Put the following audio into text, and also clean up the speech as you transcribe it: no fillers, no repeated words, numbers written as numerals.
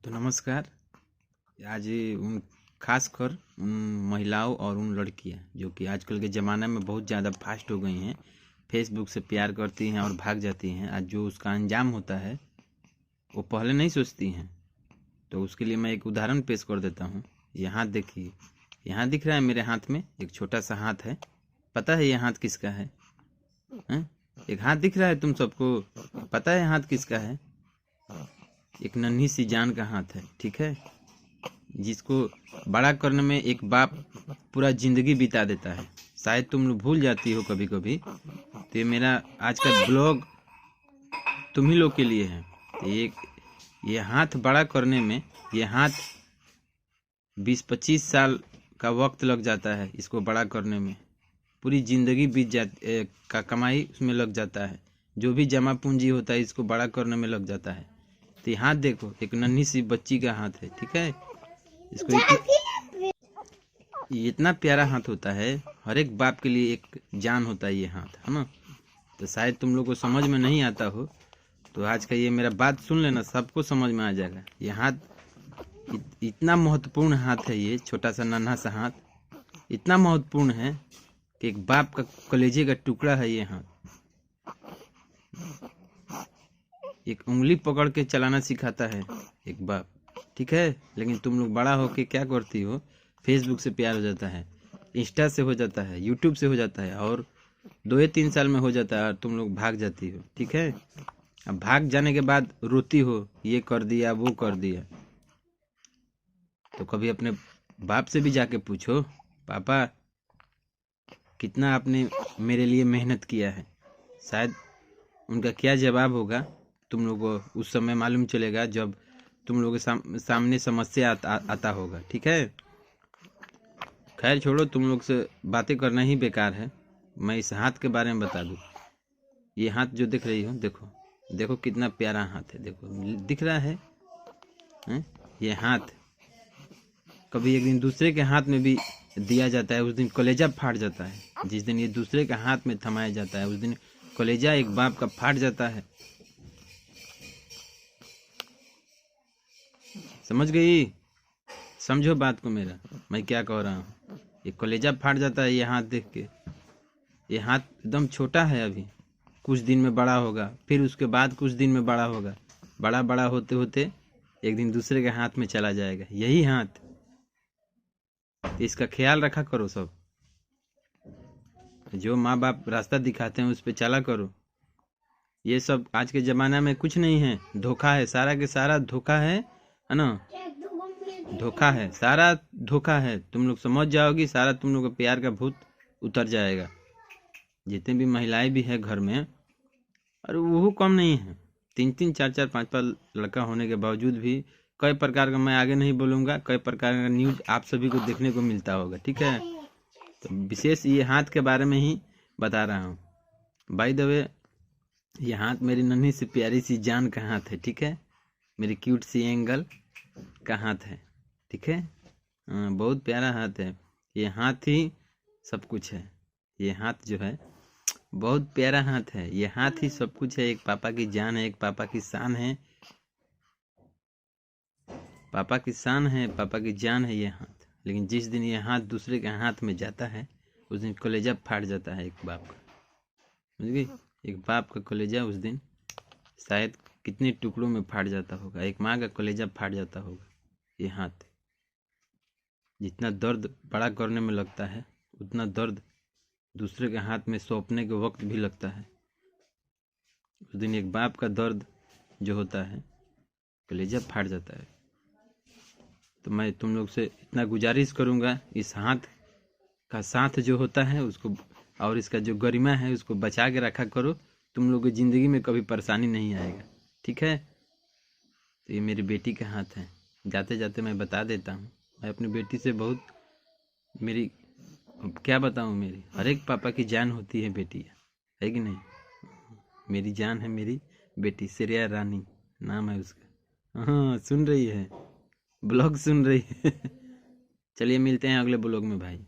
तो नमस्कार। आज उन खासकर उन महिलाओं और उन लड़कियां जो कि आजकल के ज़माना में बहुत ज़्यादा फास्ट हो गई हैं, फेसबुक से प्यार करती हैं और भाग जाती हैं। आज जो उसका अंजाम होता है वो पहले नहीं सोचती हैं। तो उसके लिए मैं एक उदाहरण पेश कर देता हूँ। ये हाथ देखिए, यहाँ दिख रहा है मेरे हाथ में एक छोटा सा हाथ है। पता है ये हाथ किसका है? एक हाथ दिख रहा है तुम सबको, पता है हाथ किसका है? एक नन्ही सी जान का हाथ है, ठीक है, जिसको बड़ा करने में एक बाप पूरा ज़िंदगी बिता देता है। शायद तुम लोग भूल जाती हो कभी कभी। तो ये मेरा आज का ब्लॉग तुम ही लोग के लिए है। तो ये हाथ बड़ा करने में, ये हाथ 20-25 साल का वक्त लग जाता है इसको बड़ा करने में। पूरी ज़िंदगी बीत जाती का कमाई उसमें लग जाता है। जो भी जमा पूंजी होता है इसको बड़ा करने में लग जाता है। तो ये हाथ देखो, एक नन्ही सी बच्ची का हाथ है, ठीक है। इसको ये इतना प्यारा हाथ होता है, हर एक बाप के लिए एक जान होता है ये हाथ, है ना। तो शायद तुम लोग को समझ में नहीं आता हो, तो आज का ये मेरा बात सुन लेना, सबको समझ में आ जाएगा। ये हाथ इतना महत्वपूर्ण हाथ है, ये छोटा सा नन्हा सा हाथ इतना महत्वपूर्ण है कि एक बाप का कलेजे का टुकड़ा है ये हाथ। एक उंगली पकड़ के चलाना सिखाता है एक बाप, ठीक है। लेकिन तुम लोग बड़ा होके क्या करती हो? फेसबुक से प्यार हो जाता है, इंस्टा से हो जाता है, यूट्यूब से हो जाता है, और 2 या 3 साल में हो जाता है और तुम लोग भाग जाती हो, ठीक है। अब भाग जाने के बाद रोती हो, ये कर दिया वो कर दिया। तो कभी अपने बाप से भी जाके पूछो, पापा कितना आपने मेरे लिए मेहनत किया है। शायद उनका क्या जवाब होगा तुम लोगों को उस समय मालूम चलेगा, जब तुम लोगों के सामने समस्या आता होगा, ठीक है। खैर छोड़ो, तुम लोग से बातें करना ही बेकार है। मैं इस हाथ के बारे में बता दूं। ये हाथ जो दिख रही हो, देखो देखो कितना प्यारा हाथ है, देखो दिख रहा है, ये हाथ कभी एक दिन दूसरे के हाथ में भी दिया जाता है, उस दिन कलेजा फाट जाता है। जिस दिन ये दूसरे के हाथ में थमाया जाता है उस दिन कलेजा एक बाप का फाट जाता है। समझ गई? समझो बात को मेरा, मैं क्या कह रहा हूँ। ये कलेजा फाट जाता है ये हाथ देख के। ये हाथ एकदम छोटा है, अभी कुछ दिन में बड़ा होगा, फिर उसके बाद कुछ दिन में बड़ा होगा। बड़ा बड़ा होते होते एक दिन दूसरे के हाथ में चला जाएगा यही हाथ। तो इसका ख्याल रखा करो सब। जो माँ बाप रास्ता दिखाते हैं उस पर चला करो। ये सब आज के ज़माना में कुछ नहीं है, धोखा है, सारा के सारा धोखा है ना। धोखा है, सारा धोखा है। तुम लोग समझ जाओगी, सारा तुम लोग का प्यार का भूत उतर जाएगा। जितने भी महिलाएं भी है घर में, और वो कम नहीं है, 3-3, 4-4, 5-5 लड़का होने के बावजूद भी कई प्रकार का, मैं आगे नहीं बोलूँगा, कई प्रकार का न्यूज आप सभी को देखने को मिलता होगा, ठीक है। तो विशेष ये हाथ के बारे में ही बता रहा हूँ। बाय द वे, ये हाथ मेरी नन्ही सी प्यारी सी जान का हाथ है, ठीक है। मेरी क्यूट सी एंगल का हाथ है, ठीक है। बहुत प्यारा हाथ है। ये हाथ ही सब कुछ है। ये हाथ जो है बहुत प्यारा हाथ है। ये हाथ ही सब कुछ है। एक पापा की जान है, एक पापा की शान है, पापा की शान है, पापा की जान है ये हाथ। लेकिन जिस दिन ये हाथ दूसरे के हाथ में जाता है उस दिन कलेजा फाट जाता है एक बाप का। समझ गई? एक बाप का कलेजा उस दिन शायद कितने टुकड़ों में फाट जाता होगा। एक माँ का कलेजा फाट जाता होगा। ये हाथ, जितना दर्द बड़ा करने में लगता है उतना दर्द दूसरे के हाथ में सौंपने के वक्त भी लगता है। उस दिन एक बाप का दर्द जो होता है, कलेजा फाट जाता है। तो मैं तुम लोग से इतना गुजारिश करूँगा, इस हाथ का साथ जो होता है उसको, और इसका जो गरिमा है उसको बचा के रखा करो। तुम लोग की ज़िंदगी में कभी परेशानी नहीं आएगा, ठीक है। तो ये मेरी बेटी का हाथ है। जाते जाते मैं बता देता हूँ, मैं अपनी बेटी से बहुत, मेरी क्या बताऊँ, मेरी हर एक पापा की जान होती है बेटी, है कि नहीं। मेरी जान है मेरी बेटी, श्रेया रानी नाम है उसका। हाँ सुन रही है, ब्लॉग सुन रही है। चलिए मिलते हैं अगले ब्लॉग में भाई।